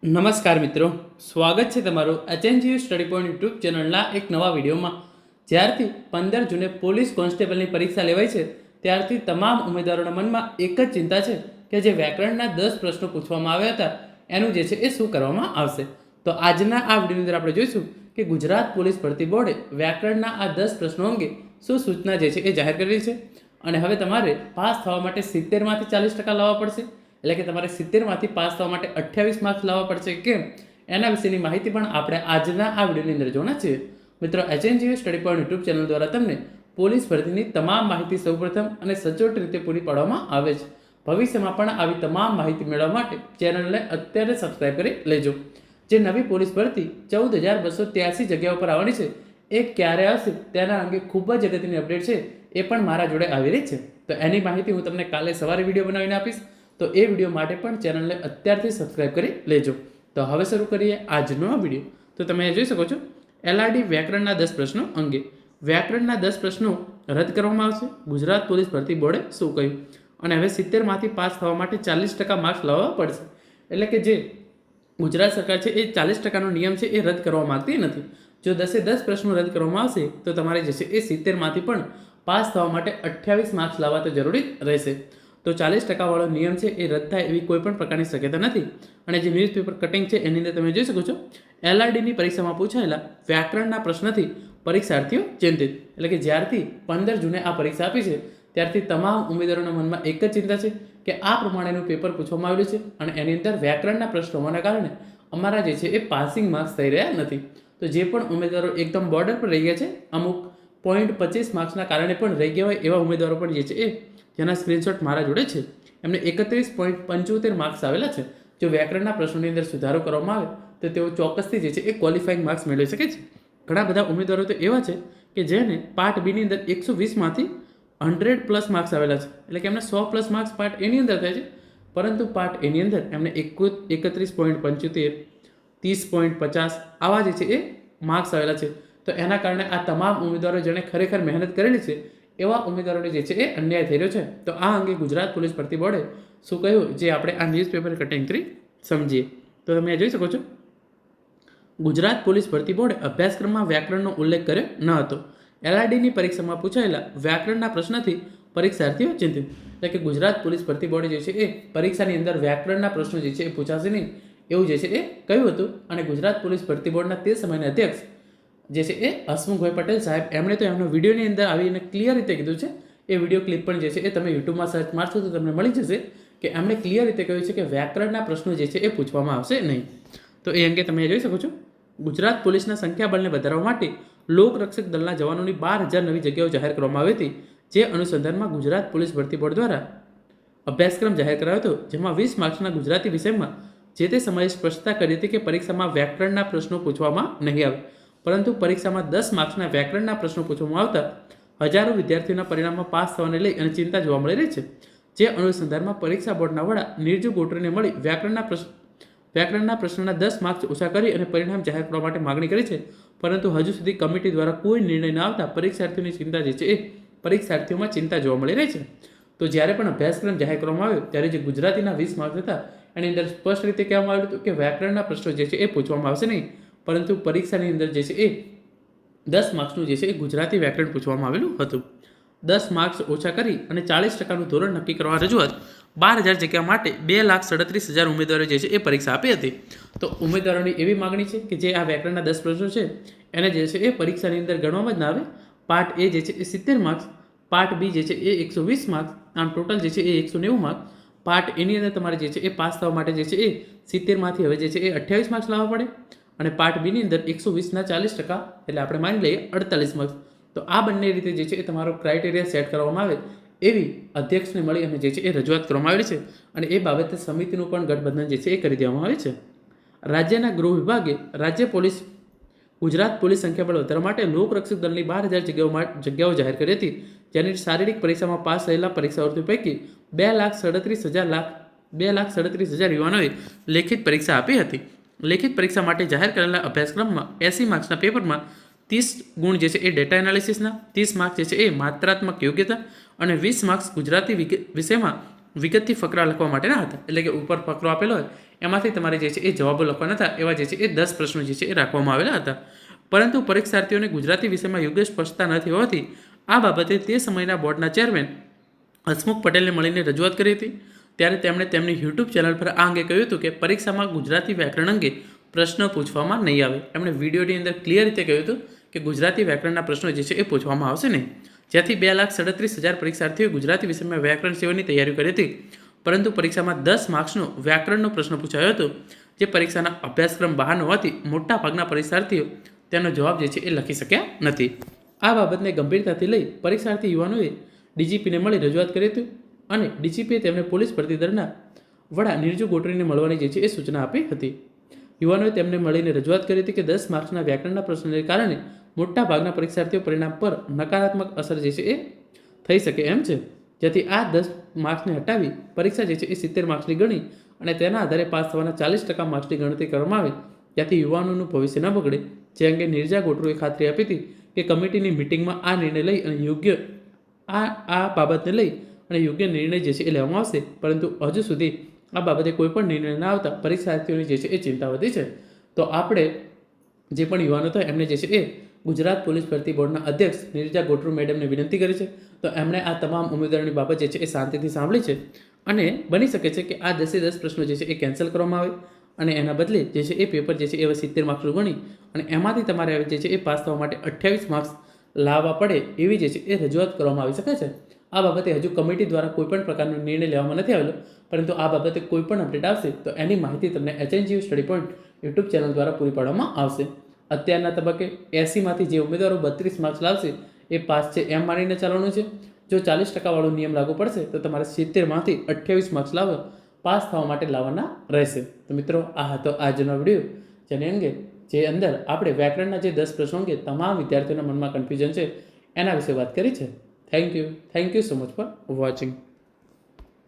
નમસ્કાર મિત્રો, સ્વાગત છે તમારું એચએનજીયુ સ્ટડી પોઈન્ટ યુટ્યુબ ચેનલના એક નવા વિડીયોમાં. જ્યારથી 15 જૂને પોલીસ કોન્સ્ટેબલની પરીક્ષા લેવાઈ છે ત્યારથી તમામ ઉમેદવારોના મનમાં એક જ ચિંતા છે કે જે વ્યાકરણના 10 પ્રશ્નો પૂછવામાં આવ્યા હતા એનું જે છે એ શું કરવામાં આવશે. તો આજના આ વિડીયોની અંદર આપણે જોઈશું કે ગુજરાત પોલીસ ભરતી બોર્ડે વ્યાકરણના આ 10 પ્રશ્નો અંગે શું સૂચના જે છે એ જાહેર કરેલી છે અને હવે તમારે પાસ થવા માટે 70માંથી 40% લાવવા પડશે, એટલે કે તમારે 70માંથી પાસ થવા માટે 28 માર્ક્સ લાવવા પડશે કે કેમ, એના વિશેની માહિતી પણ આપણે આજના આ વિડીયોની અંદર જોવાના છીએ. મિત્રો, HNGU study point YouTube channel દ્વારા તમને પોલીસ ભરતીની તમામ માહિતી સૌપ્રથમ અને સચોટ રીતે પૂરી પાડવામાં આવે છે. ભવિષ્યમાં પણ આવી તમામ માહિતી મેળવવા માટે ચેનલને અત્યારે સબસ્ક્રાઈબ કરી લેજો. જે નવી પોલીસ ભરતી 14,283 જગ્યાઓ પર આવવાની છે એ ક્યારે આવશે તેના અંગે ખૂબ જ અગત્યની અપડેટ છે, એ પણ મારા જોડે આવી રહી છે. તો એની માહિતી હું તમને કાલે સવારે વિડીયો બનાવીને આપીશ, તો એ વિડીયો માટે પણ ચેનલને અત્યારથી સબસ્ક્રાઈબ કરી લેજો. તો હવે શરૂ કરીએ આજનો આ વિડીયો. તો તમે જોઈ શકો છો એલઆરડી વ્યાકરણના 10 પ્રશ્નો અંગે. વ્યાકરણના 10 પ્રશ્નો રદ કરવામાં આવશે, ગુજરાત પોલીસ ભરતી બોર્ડે શું કહ્યું. અને હવે 70માંથી પાસ થવા માટે 40% માર્ક્સ લાવવા પડશે. એટલે કે જે ગુજરાત સરકાર છે એ 40%નો નિયમ છે એ રદ કરવા માંગતી નથી. જો 10 પ્રશ્નો રદ કરવામાં આવશે તો તમારે જે છે એ 70માંથી પણ પાસ થવા માટે 28 માર્ક્સ લાવવા તો જરૂરી રહેશે. તો 40% વાળો નિયમ છે એ રદ થાય એવી કોઈ પણ પ્રકારની શક્યતા નથી. અને જે ન્યૂઝપેપર કટિંગ છે એની અંદર તમે જોઈ શકો છો એલઆરડીની પરીક્ષામાં પૂછાયેલા વ્યાકરણના પ્રશ્નથી પરીક્ષાર્થીઓ ચિંતિત. એટલે કે જ્યારથી 15 જૂને આ પરીક્ષા આપી છે ત્યારથી તમામ ઉમેદવારોના મનમાં એક જ ચિંતા છે કે આ પ્રમાણેનું પેપર પૂછવામાં આવેલું છે અને એની અંદર વ્યાકરણના પ્રશ્નો હોવાના કારણે અમારા જે છે એ પાસિંગ માર્ક્સ થઈ રહ્યા નથી. તો જે પણ ઉમેદવારો એકદમ બોર્ડર પર રહી ગયા છે, અમુક 0.25 માર્ક્સના કારણે પણ રહી ગયા હોય એવા ઉમેદવારો પણ જે છે એ જેના સ્ક્રીનશોટ મારા જોડે છે, એમને 31.75 માર્ક્સ આવેલા છે. જો વ્યાકરણના પ્રશ્નોની અંદર સુધારો કરવામાં આવે તો તેઓ ચોક્કસથી જે છે એ ક્વોલિફાઈંગ માર્ક્સ મેળવી શકે છે. ઘણા બધા ઉમેદવારો તો એવા છે કે જેને પાર્ટ બીની અંદર 120માંથી 100+ માર્ક્સ આવેલા છે, એટલે કે એમને 100+ માર્ક્સ પાર્ટ એની અંદર થાય છે, પરંતુ પાર્ટ એની અંદર એમને 31.75, 30.50 આવા જે છે એ માર્ક્સ આવેલા છે. તો એના કારણે આ તમામ ઉમેદવારો જેણે ખરેખર મહેનત કરેલી છે એવા ઉમેદવારોને જે છે એ અન્યાય થઈ રહ્યો છે. તો આ અંગે ગુજરાત પોલીસ ભરતી બોર્ડે શું કહ્યું, જે આપણે આ ન્યૂઝપેપર કટિંગ કરી સમજીએ. તો તમે જોઈ શકો છો ગુજરાત પોલીસ ભરતી બોર્ડે અભ્યાસક્રમમાં વ્યાકરણનો ઉલ્લેખ કર્યો ન હતો. એલઆરડીની પરીક્ષામાં પૂછાયેલા વ્યાકરણના પ્રશ્નથી પરીક્ષાર્થીઓ ચિંતિત. એટલે કે ગુજરાત પોલીસ ભરતી બોર્ડે જે છે એ પરીક્ષાની અંદર વ્યાકરણના પ્રશ્નો જે છે એ પૂછાશે નહીં એવું જે છે એ કહ્યું હતું. અને ગુજરાત પોલીસ ભરતી બોર્ડના તે સમયના અધ્યક્ષ જે છે એ હસમુખભાઈ પટેલ સાહેબ, એમણે તો એમનો વિડીયોની અંદર આવીને ક્લિયર રીતે કીધું છે. એ વિડીયો ક્લિપ પણ જે છે એ તમે યુટ્યુબમાં સર્ચ મારશો તો તમને મળી જશે કે એમણે ક્લિયર રીતે કહ્યું છે કે વ્યાકરણના પ્રશ્નો જે છે એ પૂછવામાં આવશે નહીં. તો એ અંગે તમે જોઈ શકો છો ગુજરાત પોલીસના સંખ્યાબળને વધારવા માટે લોકરક્ષક દળના જવાનોની 12,000 નવી જગ્યાઓ જાહેર કરવામાં આવી હતી. જે અનુસંધાનમાં ગુજરાત પોલીસ ભરતી બોર્ડ દ્વારા અભ્યાસક્રમ જાહેર કરાયો હતો, જેમાં 20 માર્ક્સના ગુજરાતી વિષયમાં જે તે સમયે સ્પષ્ટતા કરી હતી કે પરીક્ષામાં વ્યાકરણના પ્રશ્નો પૂછવામાં નહીં આવે, પરંતુ પરીક્ષામાં 10 માર્ક્સના વ્યાકરણના પ્રશ્નો પૂછવામાં આવતા હજારો વિદ્યાર્થીઓના પરિણામમાં પાસ થવાને લઈ અને ચિંતા જોવા મળી રહી છે. જે અનુસંધાનમાં પરીક્ષા બોર્ડના વડા નિર્જુ ગોટરીને મળી વ્યાકરણના પ્રશ્નના 10 માર્ક્સ ઓછા કરી અને પરિણામ જાહેર કરવા માટે માગણી કરી છે, પરંતુ હજુ સુધી કમિટી દ્વારા કોઈ નિર્ણય ન આવતા પરીક્ષાર્થીઓની ચિંતા જે છે એ પરીક્ષાર્થીઓમાં ચિંતા જોવા મળી રહી છે. તો જ્યારે પણ અભ્યાસક્રમ જાહેર કરવામાં આવ્યો ત્યારે જે ગુજરાતીના 20 માર્ક્સ હતા એની અંદર સ્પષ્ટ રીતે કહેવામાં આવ્યું હતું કે વ્યાકરણના પ્રશ્નો જે છે એ પૂછવામાં આવશે નહીં, પરંતુ પરીક્ષાની અંદર જે છે એ 10 માર્ક્સનું જે છે એ ગુજરાતી વ્યાકરણ પૂછવામાં આવેલું હતું. 10 માર્ક્સ ઓછા કરી અને 40%નું ધોરણ નક્કી કરવા રજૂઆત. 12,000 જગ્યા માટે 2,37,000 ઉમેદવારો જે છે એ પરીક્ષા આપી હતી. તો ઉમેદવારોની એવી માગણી છે કે જે આ વ્યાકરણના 10 પ્રશ્નો છે એને જે છે એ પરીક્ષાની અંદર ગણવામાં જ ના આવે. પાર્ટ એ જે છે એ 70 માર્ક્સ, પાર્ટ બી જે છે એ 120 માર્ક્સ, આમ ટોટલ જે છે એ 190 માર્ક્સ. પાર્ટ એની અંદર તમારે જે છે એ પાસ થવા માટે જે છે એ 70માંથી હવે જે છે એ 28 માર્ક્સ લાવવા પડે. અને પાર્ટ બીની અંદર 120ના 40%, એટલે આપણે માની લઈએ 48 માર્ક્સ. તો આ બંને રીતે જે છે એ તમારો ક્રાઇટેરિયા સેટ કરવામાં આવે એવી અધ્યક્ષને મળી અને જે છે એ રજૂઆત કરવામાં આવેલી છે. અને એ બાબતે સમિતિનું પણ ગઠબંધન જે છે એ કરી દેવામાં આવે છે. રાજ્યના ગૃહ વિભાગે ગુજરાત પોલીસ સંખ્યાબળ વધારવા માટે લોકરક્ષક દળની 12,000 જગ્યાઓ જાહેર કરી હતી, જેની શારીરિક પરીક્ષામાં પાસ થયેલા પરીક્ષાર્થીઓ પૈકી 2,37,000 યુવાનોએ લેખિત પરીક્ષા આપી હતી. લેખિત પરીક્ષા માટે જાહેર કરેલા અભ્યાસક્રમમાં 80 માર્ક્સના પેપરમાં 30 ગુણ જે છે એ ડેટા એનાલિસિસના, 30 માર્ક્સ જે છે એ માત્રાત્મક યોગ્યતા અને 20 માર્ક્સ ગુજરાતી વિષયમાં વિગતથી ફકરા લખવા માટેના હતા, એટલે કે ઉપર ફકરો આપેલો હોય એમાંથી તમારે જે છે એ જવાબો લખવાના હતા. એવા જે છે એ 10 પ્રશ્નો જે છે એ રાખવામાં આવેલા હતા. પરંતુ પરીક્ષાર્થીઓને ગુજરાતી વિષયમાં યોગ્ય સ્પષ્ટતા નથી હોવાથી આ બાબતે તે સમયના બોર્ડના ચેરમેન હસમુખ પટેલને મળીને રજૂઆત કરી હતી. ત્યારે તેમણે તેમની યુટ્યુબ ચેનલ પર આ અંગે કહ્યું હતું કે પરીક્ષામાં ગુજરાતી વ્યાકરણ અંગે પ્રશ્ન પૂછવામાં નહીં આવે. એમણે વિડીયોની અંદર ક્લિયર રીતે કહ્યું હતું કે ગુજરાતી વ્યાકરણના પ્રશ્નો જે છે એ પૂછવામાં આવશે નહીં. જેથી 2,37,000 પરીક્ષાર્થીઓએ ગુજરાતી વિષયમાં વ્યાકરણ સેવાની તૈયારી કરી હતી. પરંતુ પરીક્ષામાં 10 માર્ક્સનો વ્યાકરણનો પ્રશ્ન પૂછાયો હતો, જે પરીક્ષાના અભ્યાસક્રમ બહાર હોવાથી મોટાભાગના પરીક્ષાર્થીઓ તેનો જવાબ જે છે એ લખી શક્યા નથી. આ બાબતને ગંભીરતાથી લઈ પરીક્ષાર્થી યુવાનોએ ડીજીપીને મળી રજૂઆત કરી હતી અને ડીજીપીએ તેમને પોલીસ ભરતી દળના વડા નિરજુ ગોટરીને મળવાની જે છે એ સૂચના આપી હતી. યુવાનોએ તેમને મળીને રજૂઆત કરી હતી કે 10 માર્ક્સના વ્યાકરણના પ્રશ્નને કારણે મોટાભાગના પરીક્ષાર્થીઓ પરિણામ પર નકારાત્મક અસર જે છે એ થઈ શકે એમ છે. જેથી આ 10 માર્ક્સને હટાવી પરીક્ષા જે છે એ 70 માર્ક્સની ગણી અને તેના આધારે પાસ થવાના 40% માર્ક્સની ગણતરી કરવામાં આવે, ત્યાંથી યુવાનોનું ભવિષ્ય ન બગડે. જે અંગે નિરજા ગોટરુએ ખાતરી આપી હતી કે કમિટીની મિટિંગમાં આ નિર્ણય લઈ અને યોગ્ય આ બાબતને લઈ અને યોગ્ય નિર્ણય જે છે એ લેવામાં આવશે. પરંતુ હજુ સુધી આ બાબતે કોઈ પણ નિર્ણય ના આવતા પરીક્ષાર્થીઓની જે છે એ ચિંતા વધી છે. તો આપણે જે પણ યુવાનો હતા એમને જે છે એ ગુજરાત પોલીસ ભરતી બોર્ડના અધ્યક્ષ નિરજા ગોટરુ મેડમને વિનંતી કરી છે. તો એમણે આ તમામ ઉમેદવારોની બાબત જે છે એ શાંતિથી સાંભળી છે અને બની શકે છે કે આ 10 પ્રશ્નો જે છે એ કેન્સલ કરવામાં આવે અને એના બદલે જે છે એ પેપર જે છે એ 70 માર્ક્સનું ગણી અને એમાંથી તમારે જે છે એ પાસ થવા માટે 28 માર્ક્સ લાવવા પડે એવી જે છે એ રજૂઆત કરવામાં આવી શકે છે. આ બાબતે હજુ કમિટી દ્વારા કોઈપણ પ્રકારનો નિર્ણય લેવામાં નથી આવેલો, પરંતુ આ બાબતે કોઈ પણ અપડેટ આવશે તો એની માહિતી તમને HNGU study point YouTube channel દ્વારા પૂરી પાડવામાં આવશે. અત્યારના તબક્કે 80માંથી જે ઉમેદવારો 32 માર્ક્સ લાવશે એ પાસ છે એમ માનીને ચાલવાનું છે. જો 40% વાળો નિયમ લાગુ પડશે તો તમારે 70માંથી 28 માર્ક્સ લાવવા પાસ થવા માટે લાવવાના રહેશે. તો મિત્રો, આ હતો આજનો વિડીયો, જેને અંગે જે અંદર આપણે વ્યાકરણના જે 10 પ્રશ્નો અંગે તમામ વિદ્યાર્થીઓના મનમાં કન્ફ્યુઝન છે એના વિશે વાત કરી છે. Thank you so much for watching.